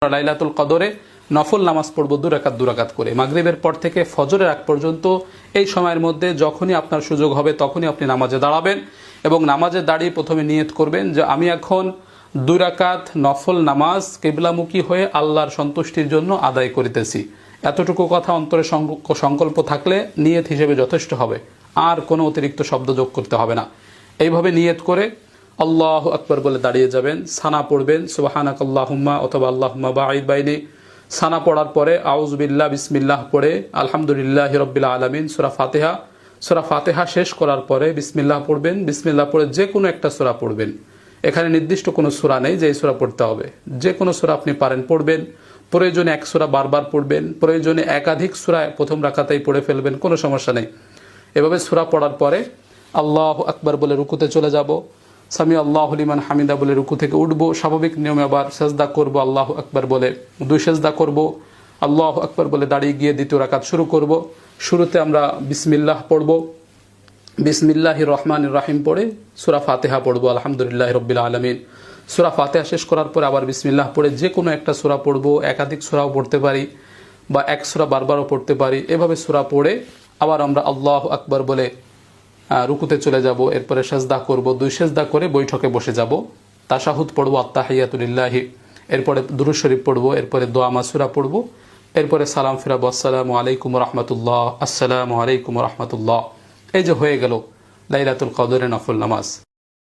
লাইলাতুল কদরে নফল নামাজ পড়বো 2 রাকাত করে মাগরিবের পর থেকে ফজরের আগ পর্যন্ত। এই সময়ের মধ্যে যখনই আপনার সুযোগ হবে তখনই আপনি নামাজে দাঁড়াবেন এবং নামাজে দাঁড়িয়ে প্রথমে নিয়ত করবেন যে আমি এখন 2 রাকাত নফল নামাজ কিবলামুখী হয়ে আল্লাহর সন্তুষ্টির জন্য আদায় করিতেছি। এতটুকু কথা অন্তরে সংকল্প থাকলে নিয়ত হিসেবে যথেষ্ট হবে, আর কোনো অতিরিক্ত শব্দ যোগ করতে হবে না। এইভাবে নিয়ত করে আল্লাহু আকবার বলে দাঁড়িয়ে যাবেন, সানা পড়বেন সুবহানাকাল্লাহুম্মা অথবা আল্লাহুম্মা বাঈদ বাইনি। সানা পড়ার পরে আউযু বিল্লাহ বিসমিল্লাহ পড়ে আলহামদুলিল্লাহি রাব্বিল আলামিন সূরা ফাতিহা শেষ করার পরে বিসমিল্লাহ পড়বেন। বিসমিল্লাহ পড়ে যে কোনো একটা সূরা পড়বেন। এখানে নির্দিষ্ট কোনো সূরা নেই যে এই সূরা পড়তে হবে, যে কোনো সূরা আপনি পারেন পড়বেন। প্রয়োজনে এক সূরা বারবার পড়বেন, প্রয়োজনে একাধিক সূরা প্রথম রাকাতেই পড়ে ফেলবেন, কোনো সমস্যা নেই। এভাবে সূরা পড়ার পরে আল্লাহু আকবার বলে রুকুতে চলে যাব, সামি আল্লাহু লিমান হামিদা বলে রুকু থেকে উঠবো, স্বাভাবিক নিয়মে আবার সেজদা করব, আল্লাহু আকবার বলে 2 সেজদা করব, আল্লাহু আকবার বলে দাঁড়িয়ে গিয়ে দ্বিতীয় রাকাত শুরু করব। শুরুতে আমরা বিসমিল্লাহ পড়ব, বিসমিল্লাহির রহমানির রহিম পড়ে সূরা ফাতিহা পড়ব আলহামদুলিল্লাহি রাব্বিল আলামিন। সূরা ফাতিহা শেষ করার পরে আবার বিসমিল্লাহ পড়ে যে কোনো একটা সূরা পড়ব, একাধিক সূরাও পড়তে পারি বা এক সূরা বারবারও পড়তে পারি। এভাবে সূরা পড়ে আবার আমরা আল্লাহু আকবার বলে রুকুতে চলে যাব, এরপরে সেজদা করব, 2 সেজদা করে বৈঠকে বসে যাব, তাশাহুদ পড়ব আত্তাহিয়াতু লিল্লাহি, এরপরে দুরূদ শরীফ পড়ব, এরপরে দোয়া মাসুরা পড়ব, এরপরে সালাম ফিরাবো, আসসালামু আলাইকুম রাহমাতুল্লাহ, আসসালামু আলাইকুম রাহমাতুল্লাহ। এই যে হয়ে গেল লাইলাতুল কদরের নফল নামাজ।